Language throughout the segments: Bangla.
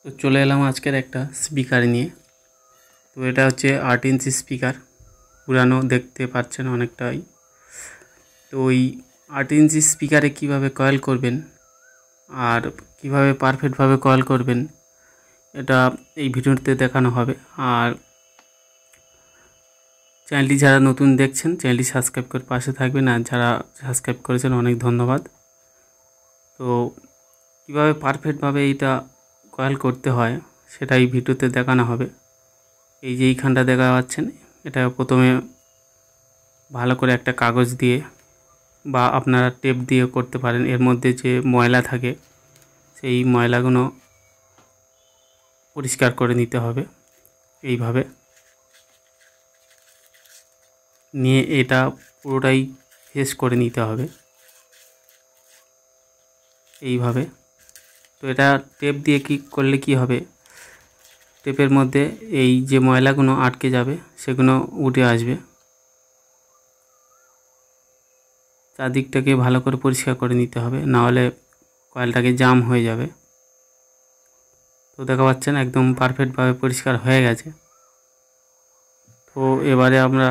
তো চলে এলাম আজকের একটা স্পিকার নিয়ে। তো এটা হচ্ছে 8 ইঞ্চি স্পিকার, পুরানো দেখতে পাচ্ছেন অনেকটাই। তো ওই 8 ইঞ্চি স্পিকারে কিভাবে কয়েল করবেন আর কিভাবে পারফেক্টভাবে কয়েল করবেন এটা এই ভিডিওতে দেখানো হবে। আর চ্যানেলটি যারা নতুন দেখছেন চ্যানেলটি সাবস্ক্রাইব করে পাশে থাকবেন, আর যারা সাবস্ক্রাইব করেছেন অনেক ধন্যবাদ। তো কিভাবে পারফেক্টভাবে এইটা কয়েল করতে হয় সেটাই ভিডিওতে দেখানো হবে। এই যে এইখানটা দেখা পাচ্ছেন, এটা প্রথমে ভালো করে একটা কাগজ দিয়ে বা আপনারা টেপ দিয়ে করতে পারেন। এর মধ্যে যে ময়লা থাকে সেই ময়লাগুলো পরিষ্কার করে নিতে হবে। এইভাবে নিয়ে এটা পুরোটাই ফেস করে নিতে হবে এইভাবে। তো এটা টেপ দিয়ে কি করলে কি হবে, টেপের মধ্যে এই যে ময়লাগুলো আটকে যাবে সেগুলো উঠে আসবে। চারদিকটাকে ভালো করে পরিষ্কার করে নিতে হবে, নাহলে কয়েলটাকে জাম হয়ে যাবে। তো দেখা পাচ্ছেন একদম পারফেক্টভাবে পরিষ্কার হয়ে গেছে। তো এবারে আমরা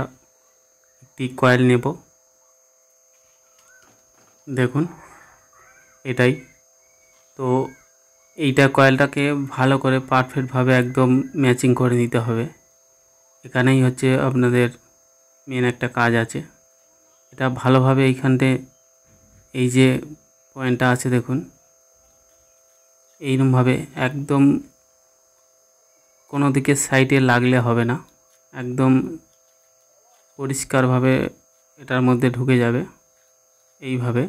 একটি কয়েল নেব, দেখুন এটাই। তো এইটা কয়েলটাকে ভালো করে পারফেক্টভাবে একদম ম্যাচিং করে নিতে হবে। এখানেই হচ্ছে আপনাদের মেন একটা কাজ আছে। এটা ভালোভাবে এইখানটে এই যে পয়েন্টটা আছে দেখুন, এইরকমভাবে একদম কোনো দিকে সাইডে লাগলে হবে না, একদম পরিষ্কারভাবে এটার মধ্যে ঢুকে যাবে এইভাবে,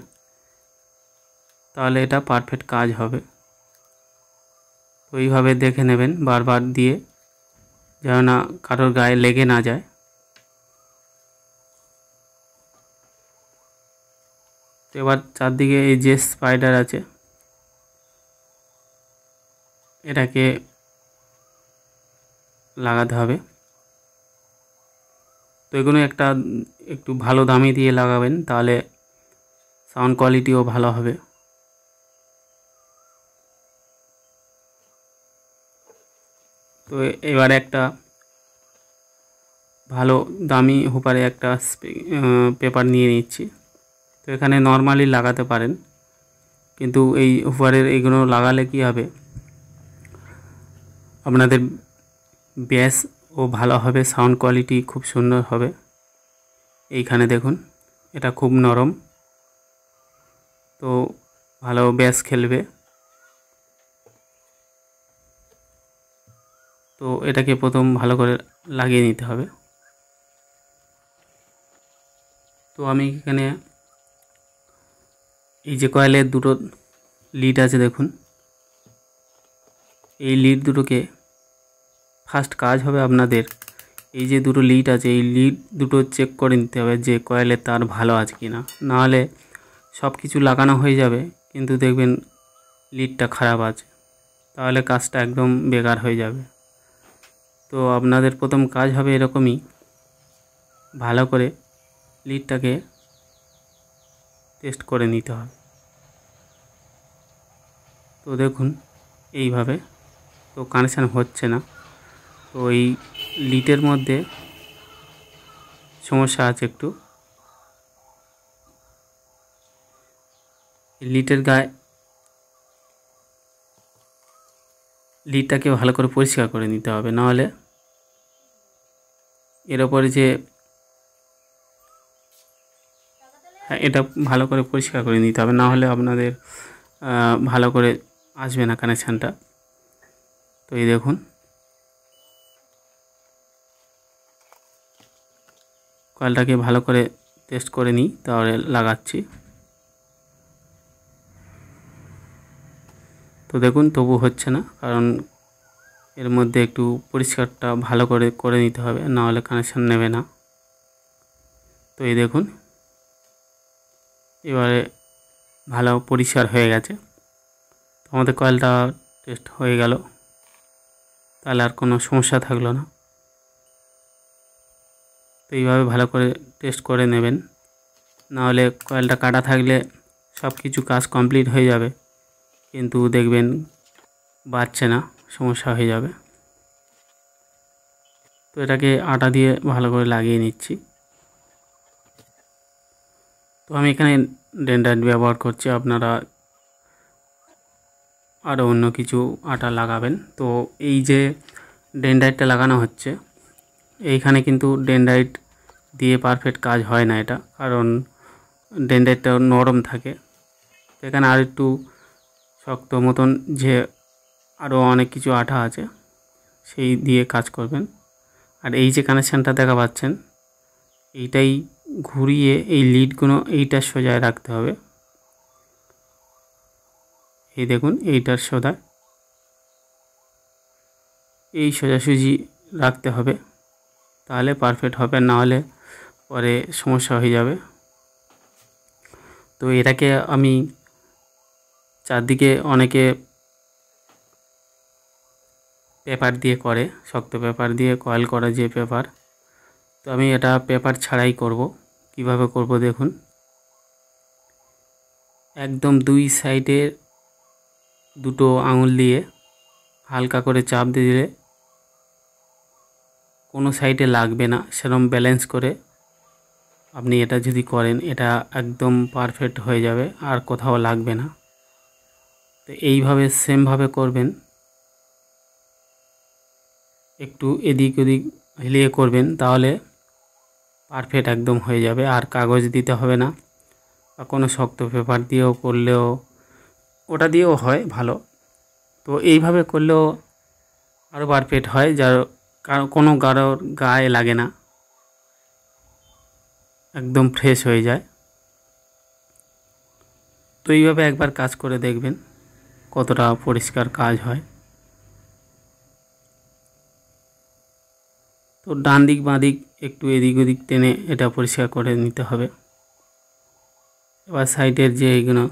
তাহলে এটা পারফেক্ট কাজ হবে। তো এইভাবে দেখে নেবেন বারবার দিয়ে, যেন না কারোর গায়ে লেগে না যায়। তো এবার চারদিকে এই যে স্পাইডার আছে এটাকে লাগাতে হবে। তো এগুলো একটু ভালো দামি দিয়ে লাগাবেন, তাহলে সাউন্ড কোয়ালিটিও ভালো হবে। তো এবারে একটা ভালো দামি হুপারে একটা পেপার নিয়ে নিচ্ছি। তো এখানে নর্মালি লাগাতে পারেন, কিন্তু এই হুপারের এইগুলো লাগালে কি হবে, আপনাদের ব্যাস ও ভালো হবে, সাউন্ড কোয়ালিটি খুব সুন্দর হবে। এইখানে দেখুন এটা খুব নরম, তো ভালো ব্যাস খেলবে। তো এটাকে প্রথম ভালো করে লাগিয়ে নিতে হবে। তো আমি এখানে এই যে কয়েলের দুটো লিড আছে দেখুন, এই লিড দুটোকে ফার্স্ট কাজ হবে আপনাদের, এই যে দুটো লিড আছে এই লিড দুটো চেক করে নিতে হবে যে কয়েলের তার ভালো আছে কি না। নাহলে সব কিছু লাগানো হয়ে যাবে কিন্তু দেখবেন লিডটা খারাপ আছে, তাহলে কাজটা একদম বেকার হয়ে যাবে। তো আপনাদের প্রথম কাজ হবে এরকমই, ভালো করে লিডটাকে টেস্ট করে নিতে হবে। তো দেখুন এইভাবে তো কানেকশান হচ্ছে না, তো এই লিডের মধ্যে সমস্যা আছে একটু। লিডের গায়ে লিডটাকে ভালো করে পরিষ্কার করে নিতে হবে, নাহলে এর ওপরে যে এটা ভালো করে পরিষ্কার করে নিতে হবে, নাহলে আপনাদের ভালো করে আসবে না কানেকশানটা। তো এই দেখুন কয়েলটাকে ভালো করে টেস্ট করে নিই, তাহলে লাগাচ্ছি। তো দেখুন তবু হচ্ছে না, কারণ এর মধ্যে একটু পরিষ্কারটা ভালো করে করে নিতে হবে, নাহলে কানেকশান নেবে না। তো এই দেখুন এবারে ভালো পরিষ্কার হয়ে গেছে। তো আমাদের কয়েলটা টেস্ট হয়ে গেল, তাহলে আর কোনো সমস্যা থাকলো না। তো এইভাবে ভালো করে টেস্ট করে নেবেন, নাহলে কয়েলটা কাটা থাকলে সব কিছু কাজ কমপ্লিট হয়ে যাবে কিন্তু দেখবেন বাজছে না, সমস্যা হয়ে যাবে। তো এটাকে আটা দিয়ে ভালো করে লাগিয়ে নিচ্ছি। তো আমি এখানে ডেনড্রাইট ব্যবহার করছি, আপনারা আরও অন্য কিছু আটা লাগাবেন। তো এই যে ডেনড্রাইটটা লাগানো হচ্ছে, এইখানে কিন্তু ডেনড্রাইট দিয়ে পারফেক্ট কাজ হয় না এটা, কারণ ডেনড্রাইটটা নরম থাকে। তো এখানে আর একটু শক্ত মতন যে আরও অনেক কিছু আঠা আছে সেই দিয়ে কাজ করবেন। আর এই যে কানেকশানটা দেখা পাচ্ছেন, এইটাই ঘুরিয়ে এই লিডগুলো এইটা সোজায় রাখতে হবে। এই দেখুন, এইটার সোজা এই সোজাসুজি রাখতে হবে, তাহলে পারফেক্ট হবে, না হলে পরে সমস্যা হয়ে যাবে। তো এটাকে আমি চারদিকে অনেকে পেপার দিয়ে করে, শক্ত পেপার দিয়ে কয়েল করা যে পেপার, তো আমি এটা পেপার ছাড়াই করব। কিভাবে করব দেখুন, একদম দুই সাইডে দুটো আঙুল দিয়ে হালকা করে চাপ দিয়ে দিলে কোনো সাইডে লাগবে না, সেরকম ব্যালেন্স করে আপনি এটা যদি করেন, এটা একদম পারফেক্ট হয়ে যাবে আর কোথাও লাগবে না। তো এইভাবে সেমভাবে করবেন, একটু এদিক ওদিক হিলিয়ে করবেন, তাহলে পারফেক্ট একদম হয়ে যাবে। আর কাগজ দিতে হবে না, বা কোনো শক্ত পেপার দিয়েও করলেও ওটা দিয়েও হয় ভালো। তো এইভাবে করলেও আরও পারফেক্ট হয়, যার কোনো কারোর গায়ে লাগে না, একদম ফ্রেশ হয়ে যায়। তো এইভাবে একবার কাজ করে দেখবেন কতটা পরিষ্কার কাজ হয়। তো ডান দিক বাঁ দিক একটু এদিক ওদিক টেনে এটা পরিষ্কার করে নিতে হবে। এবার সাইডের যে এইগুলো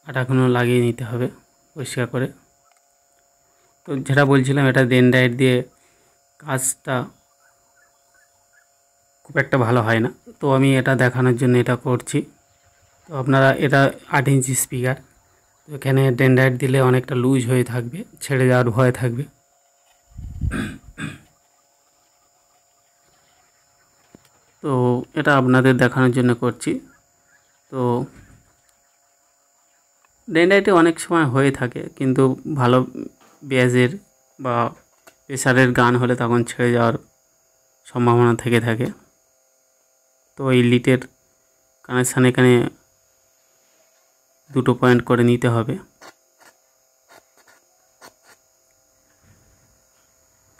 আটাগুলো লাগিয়ে নিতে হবে পরিষ্কার করে। তো যেটা বলছিলাম, এটা ডেনড্রাইট দিয়ে কাজটা খুব একটা ভালো হয় না, তো আমি এটা দেখানোর জন্য এটা করছি। তো আপনারা, এটা 8 ইঞ্চি স্পিকার, তো এখানে ডেনড্রাইট দিলে অনেকটা লুজ হয়ে থাকবে, ছেড়ে যাওয়ার ভয় থাকবে। তো এটা আপনাদের দেখানোর জন্য করছি। তো ডেনড্রাইটে অনেক সময় হয়ে থাকে, কিন্তু ভালো ব্যাজের বা প্রেসারের গান হলে তখন ছেড়ে যাওয়ার সম্ভাবনা থেকে থাকে। তো এই লিটের কানেকশান এখানে দুটো পয়েন্ট করে নিতে হবে।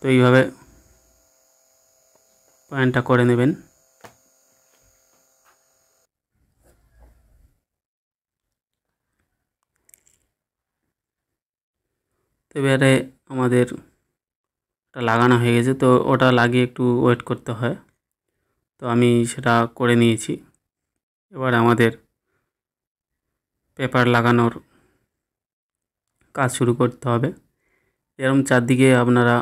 তো এইভাবে পয়েন্টটা করে নেবেন। তো এবারে আমাদের ওটা লাগানো হয়ে গেছে, তো ওটা লাগিয়ে একটু ওয়েট করতে হয়, তো আমি সেটা করে নিয়েছি। এবার আমাদের পেপার লাগানোর কাজ শুরু করতে হবে। এরকম চারদিকে আপনারা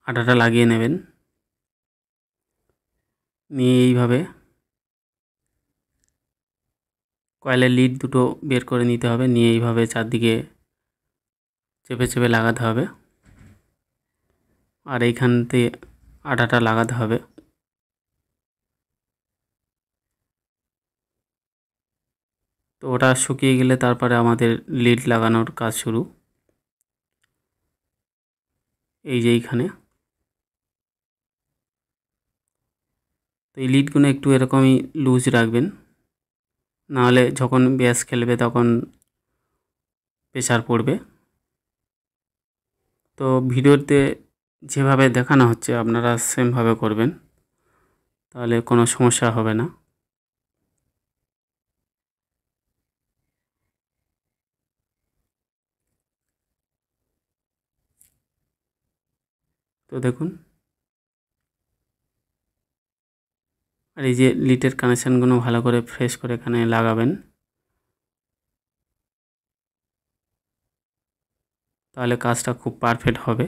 আটাটা লাগিয়ে নেবেন, নিয়ে এইভাবে কয়েলের লিড দুটো বের করে নিতে হবে, নিয়ে এইভাবে চারদিকে চেপে চেপে লাগাতে হবে, আর এইখান থেকে আটাটা লাগাতে হবে। তো ওটা শুকিয়ে গেলে তারপরে আমাদের লিড লাগানোর কাজ শুরু। এই যে এইখানে, তো এই লিডগুলো একটু এরকমই লুজ রাখবেন, নাহলে যখন ব্যাস খেলবে তখন প্রেসার পড়বে। তো ভিডিওতে যেভাবে দেখানো হচ্ছে আপনারা সেমভাবে করবেন, তাহলে কোনো সমস্যা হবে না। তো দেখুন, আর এই যে লিটের কানেকশানগুলো ভালো করে ফ্রেশ করে এখানে লাগাবেন, তাহলে কাজটা খুব পারফেক্ট হবে।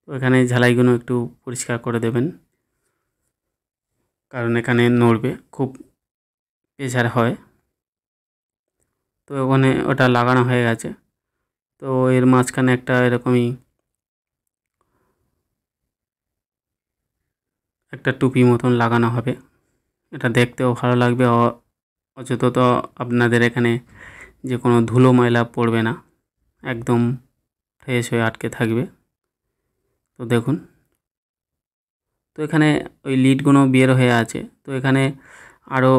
তো এখানে ঝালাইগুলো একটু পরিষ্কার করে দেবেন, কারণ এখানে নড়বে, খুব প্রেসার হয়। তো ওখানে ওটা লাগানো হয়ে গেছে। তো এর মাঝখানে একটা এরকমই একটা টুপি মতন লাগানো হবে, এটা দেখতেও ভালো লাগবে। অযথা আপনাদের এখানে যে কোনো ধুলো ময়লা পড়বে না, একদম ফ্রেশ হয়ে আটকে থাকবে। তো দেখুন, তো এখানে ওই লিডগুলো বের হয়ে আছে। তো এখানে আরও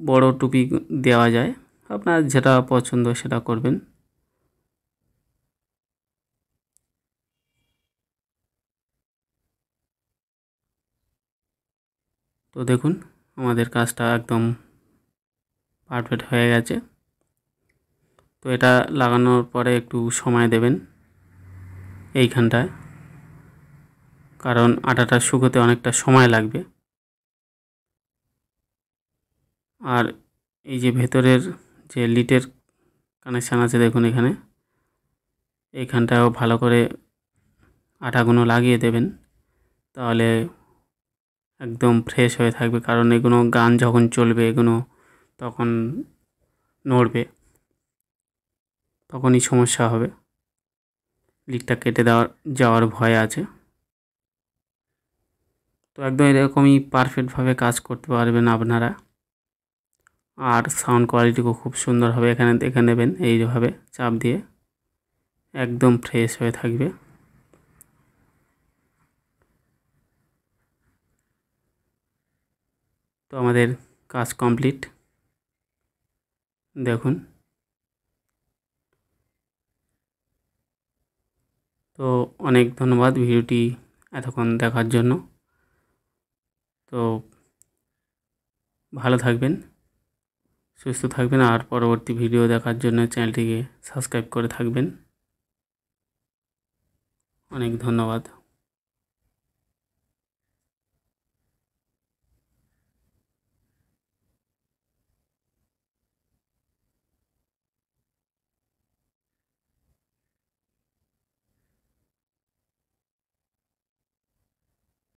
বড় টুপি দেওয়া যায়, আপনার যেটা পছন্দ সেটা করবেন। তো দেখুন, আমাদের কাজটা একদম পারফেক্ট হয়ে গেছে। তো এটা লাগানোর পরে একটু সময় দেবেন এইখানটায়, কারণ আটাটা শুকোতে অনেকটা সময় লাগবে। আর এই যে ভেতরের যে লিটের কানেকশান আছে, দেখুন এখানে এইখানটায়ও ভালো করে আটাগুলো লাগিয়ে দেবেন, তাহলে একদম ফ্রেশ হয়ে থাকবে। কারণ এগুলো গান যখন চলবে এগুলো তখন নড়বে, তখনই সমস্যা হবে, লিডটা কেটে যাওয়ার ভয় আছে। তো একদম এরকমই পারফেক্টভাবে কাজ করতে পারবেন আপনারা। আর সাউন্ড কোয়ালিটিও খুব সুন্দর হবে, এখানে দেখে নেবেন, এইভাবে চাপ দিয়ে একদম ফ্রেশ হয়ে থাকবে। তো আমাদের কাজ কমপ্লিট, দেখুন। তো অনেক ধন্যবাদ ভিডিওটি এতক্ষণ দেখার জন্য। তো ভালো থাকবেন, সুস্থ থাকবেন, আর পরবর্তী ভিডিও দেখার জন্য চ্যানেলটিকে সাবস্ক্রাইব করে থাকবেন। অনেক ধন্যবাদ।